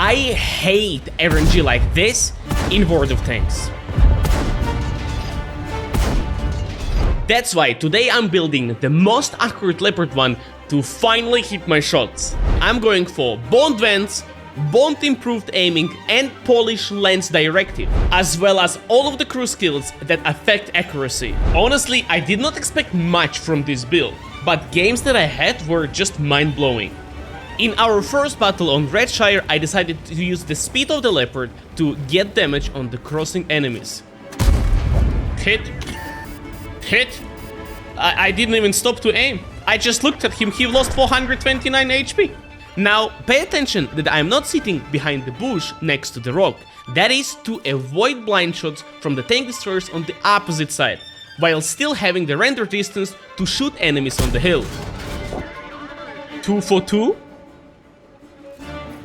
I hate RNG like this in World of Tanks. That's why today I'm building the most accurate Leopard one to finally hit my shots. I'm going for Bond Vents, Bond improved aiming and polished lens directive, as well as all of the crew skills that affect accuracy. Honestly, I did not expect much from this build, but games that I had were just mind-blowing. In our first battle on Redshire, I decided to use the speed of the Leopard to get damage on the crossing enemies. Hit. Hit. I didn't even stop to aim. I just looked at him, he lost 429 HP. Now, pay attention that I'm not sitting behind the bush next to the rock. That is to avoid blind shots from the tank destroyers on the opposite side, while still having the render distance to shoot enemies on the hill. 2 for 2?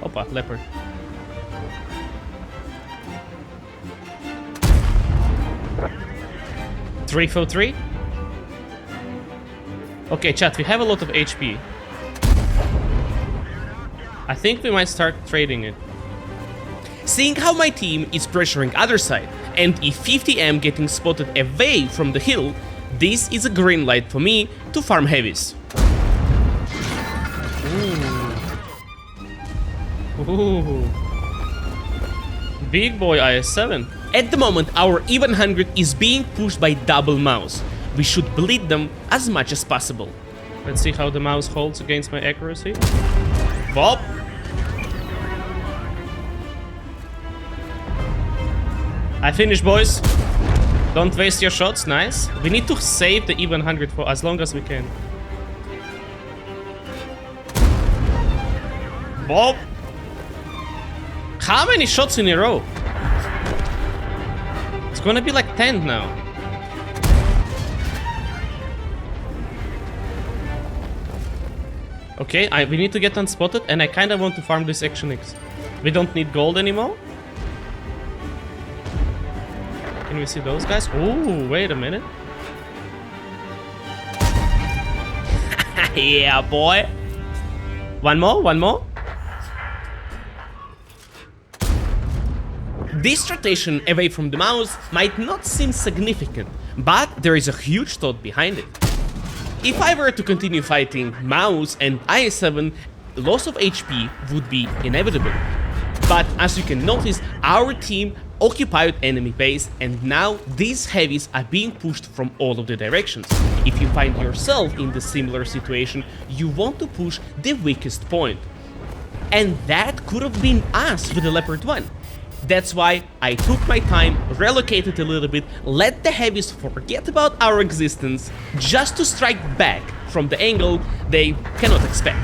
Opa, Leopard. Three for 3? Okay, chat, we have a lot of HP. I think we might start trading it. Seeing how my team is pressuring other side, and E50M getting spotted away from the hill, this is a green light for me to farm heavies. Ooh. Big boy IS-7. At the moment, our E100 is being pushed by double mouse. We should bleed them as much as possible. Let's see how the mouse holds against my accuracy. Bop! I finished, boys. Don't waste your shots, nice. We need to save the E100 for as long as we can. Bop! How many shots in a row? It's gonna be like 10 now. Okay, we need to get unspotted, and I kinda want to farm this Action X. We don't need gold anymore. Can we see those guys? Oh, wait a minute. Yeah, boy. One more, one more. This rotation away from the mouse might not seem significant, but there is a huge thought behind it. If I were to continue fighting mouse and IS-7, loss of HP would be inevitable. But as you can notice, our team occupied enemy base, and now these heavies are being pushed from all of the directions. If you find yourself in the similar situation, you want to push the weakest point. And that could have been us with the Leopard 1. That's why I took my time, relocated a little bit, let the heavies forget about our existence, just to strike back from the angle they cannot expect.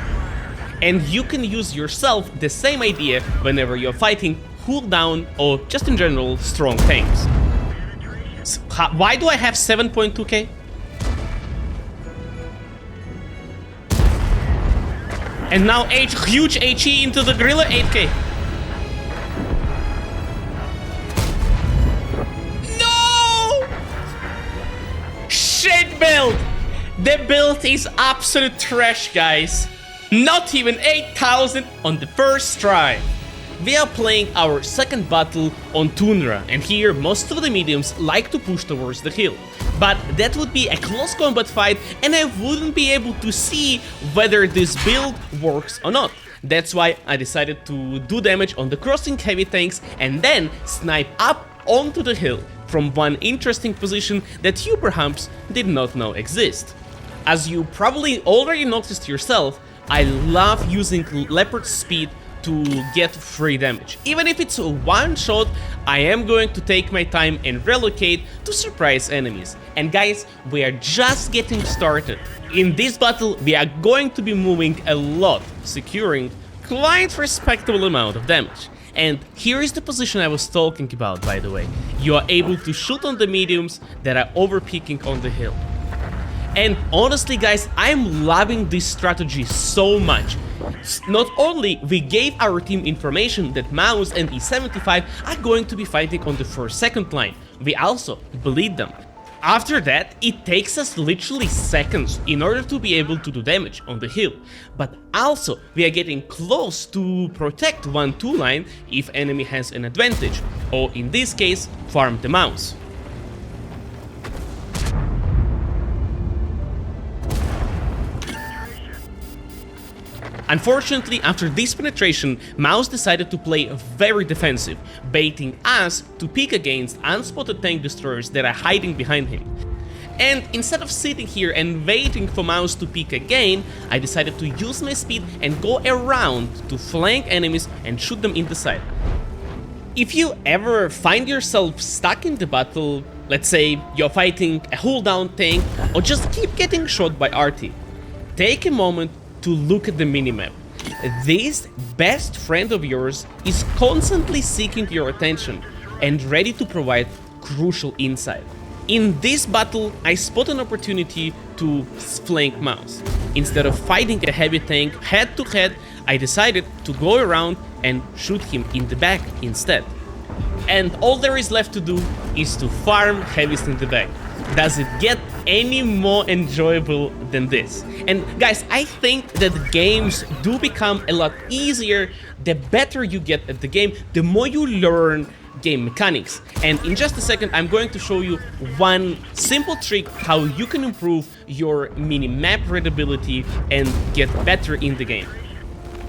And you can use yourself the same idea whenever you're fighting cooldown or just in general strong tanks. So, why do I have 7.2k? And now huge HE into the Gorilla, 8k. Shit build! The build is absolute trash, guys. Not even 8,000 on the first try. We are playing our second battle on Tundra, and here most of the mediums like to push towards the hill. But that would be a close combat fight, and I wouldn't be able to see whether this build works or not. That's why I decided to do damage on the crossing heavy tanks and then snipe up onto the hill from one interesting position that you perhaps did not know exist. As you probably already noticed yourself, I love using Leopard speed to get free damage. Even if it's a one shot, I am going to take my time and relocate to surprise enemies. And guys, we are just getting started. In this battle, we are going to be moving a lot, securing quite respectable amount of damage. And here is the position I was talking about, by the way. You are able to shoot on the mediums that are overpeaking on the hill. And honestly, guys, I'm loving this strategy so much. Not only we gave our team information that Mouse and E75 are going to be fighting on the first second line, we also bleed them. After that, it takes us literally seconds in order to be able to do damage on the hill, but also we are getting close to protect 1-2 line if enemy has an advantage, or in this case, farm the mouse. Unfortunately, after this penetration, Mouse decided to play very defensive, baiting us to pick against unspotted tank destroyers that are hiding behind him. And instead of sitting here and waiting for Mouse to pick again, I decided to use my speed and go around to flank enemies and shoot them in the side. If you ever find yourself stuck in the battle, let's say you're fighting a hull down tank or just keep getting shot by RT, take a moment to look at the minimap. This best friend of yours is constantly seeking your attention and ready to provide crucial insight. In this battle, I spot an opportunity to flank Mouse. Instead of fighting a heavy tank head to head, I decided to go around and shoot him in the back instead. And all there is left to do is to farm heavies in the back. Does it get any more enjoyable than this? And guys, I think that games do become a lot easier the better you get at the game, the more you learn game mechanics. And in just a second, I'm going to show you one simple trick how you can improve your mini-map readability and get better in the game.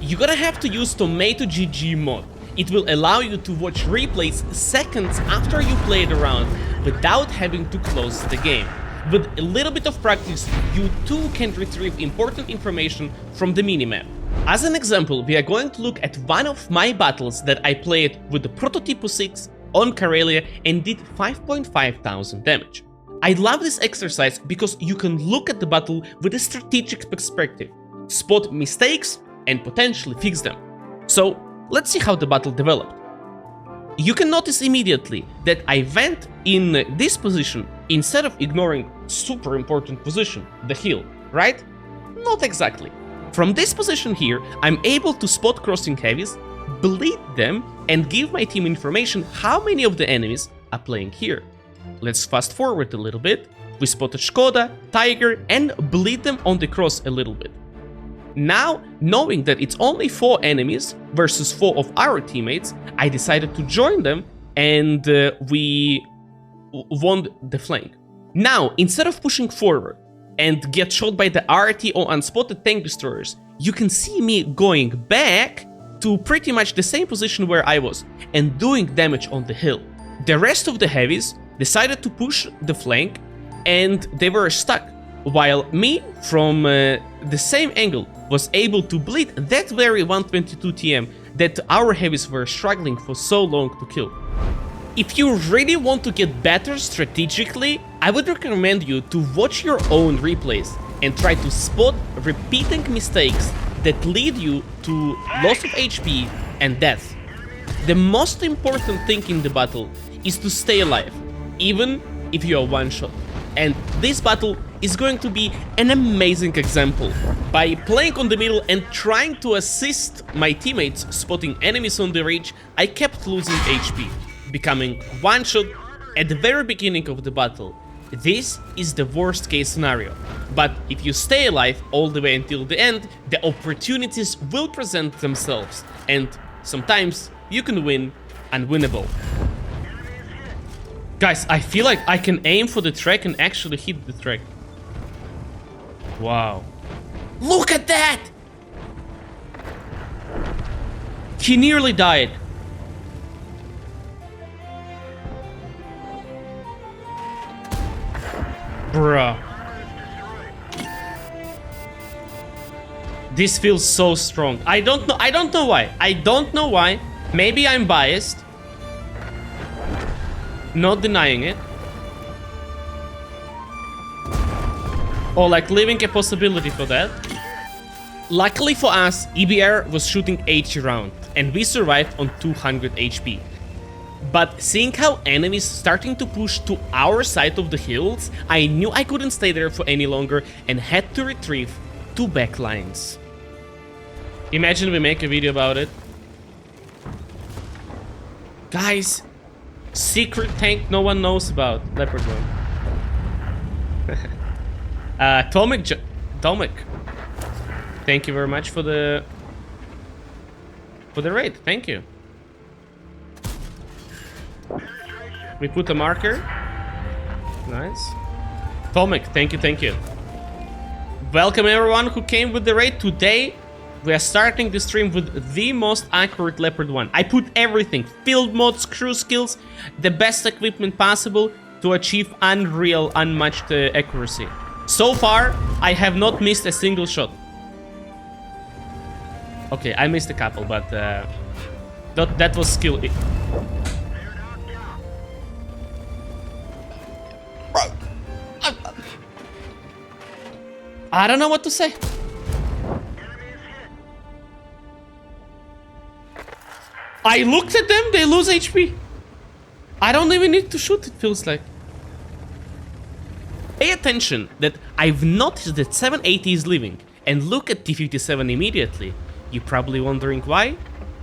You're gonna have to use Tomato GG mod. It will allow you to watch replays seconds after you play it around without having to close the game. With a little bit of practice, you too can retrieve important information from the minimap. As an example, we are going to look at one of my battles that I played with the Prototypo 6 on Karelia and did 5,500 damage. I love this exercise because you can look at the battle with a strategic perspective, spot mistakes and potentially fix them. So let's see how the battle developed. You can notice immediately that I went in this position instead of ignoring super important position, the hill, right? Not exactly. From this position here, I'm able to spot crossing heavies, bleed them, and give my team information how many of the enemies are playing here. Let's fast forward a little bit. We spotted Skoda, Tiger, and bleed them on the cross a little bit. Now, knowing that it's only 4 enemies versus 4 of our teammates, I decided to join them and we won the flank. Now, instead of pushing forward and get shot by the RT or unspotted tank destroyers, you can see me going back to pretty much the same position where I was and doing damage on the hill. The rest of the heavies decided to push the flank and they were stuck, while me, from the same angle, was able to bleed that very 122 TM that our heavies were struggling for so long to kill. If you really want to get better strategically, I would recommend you to watch your own replays and try to spot repeating mistakes that lead you to loss of HP and death. The most important thing in the battle is to stay alive, even if you are one shot. And this battle is going to be an amazing example. By playing on the middle and trying to assist my teammates spotting enemies on the ridge, I kept losing HP, becoming one shot at the very beginning of the battle. This is the worst case scenario, but if you stay alive all the way until the end, the opportunities will present themselves, and sometimes you can win unwinnable. Guys, I feel like I can aim for the track and actually hit the track. Wow. Look at that! He nearly died. Bruh. This feels so strong. I don't know why. Maybe I'm biased. Not denying it. Or like leaving a possibility for that. Luckily for us, EBR was shooting 80 rounds and we survived on 200 HP. But seeing how enemies starting to push to our side of the hills, I knew I couldn't stay there for any longer and had to retrieve 2 backlines. Imagine we make a video about it. Guys, secret tank no one knows about. Leopard one. Tomek, thank you very much for the raid. Thank you. We put a marker. Nice. Tomek, thank you. Welcome everyone who came with the raid. Today we are starting the stream with the most accurate Leopard 1. I put everything, field mods, crew skills, the best equipment possible to achieve unreal, unmatched accuracy. So far, I have not missed a single shot. Okay, I missed a couple, but that was skill. I don't know what to say. I looked at them, they lose HP. I don't even need to shoot, it feels like. Pay attention that I've noticed that 780 is leaving, and look at T-57 immediately. You're probably wondering why?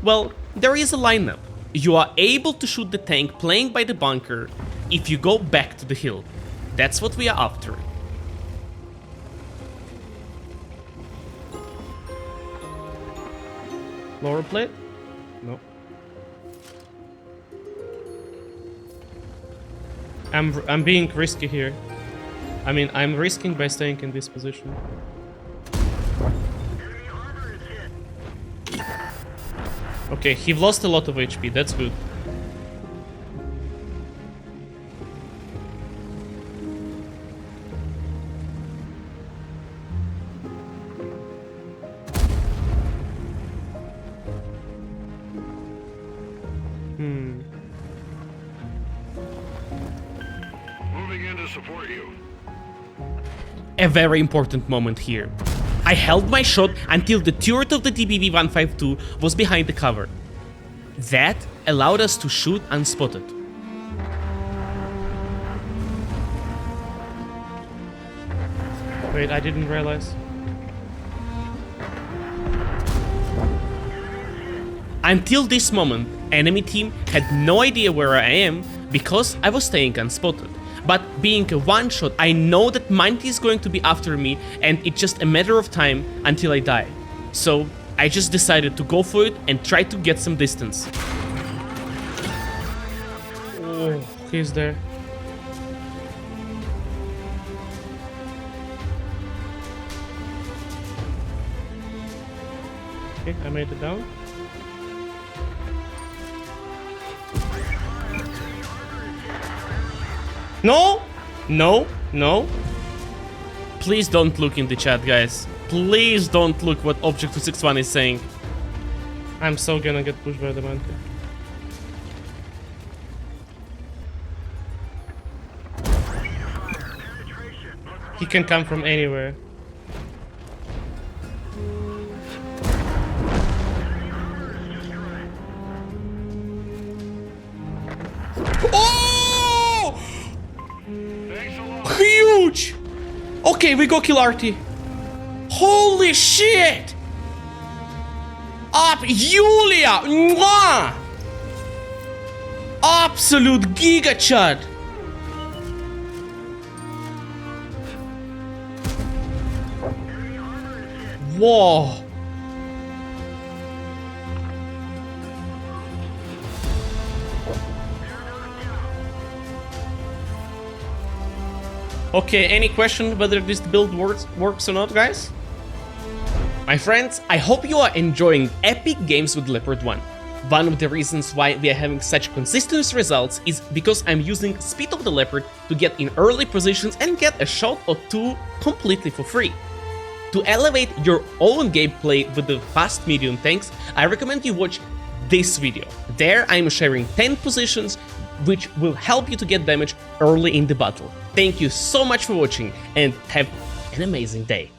Well, there is a lineup. You are able to shoot the tank playing by the bunker if you go back to the hill. That's what we are after. Lower plate? No. I'm being risky here. I mean, I'm risking by staying in this position. Okay, he lost a lot of HP, that's good. Moving in to support you. A very important moment here. I held my shot until the turret of the DBV-152 was behind the cover. That allowed us to shoot unspotted. Wait, I didn't realize. Until this moment, enemy team had no idea where I am because I was staying unspotted. But being a one-shot, I know that Mighty is going to be after me and it's just a matter of time until I die. So I just decided to go for it and try to get some distance. Oh, he's there. Okay, I made it down. No! No! No! Please don't look in the chat, guys. Please don't look what Object 261 is saying. I'm so gonna get pushed by the monkey. He can come from anywhere. Huge! Okay, we go kill RT. Holy shit! Up, Julia! Mwah! Absolute giga chud! Whoa! Okay, any question whether this build works or not, guys? My friends, I hope you are enjoying epic games with Leopard 1. One of the reasons why we are having such consistent results is because I'm using Speed of the Leopard to get in early positions and get a shot or two completely for free. To elevate your own gameplay with the fast medium tanks, I recommend you watch this video. There I'm sharing 10 positions which will help you to get damage early in the battle. Thank you so much for watching and have an amazing day.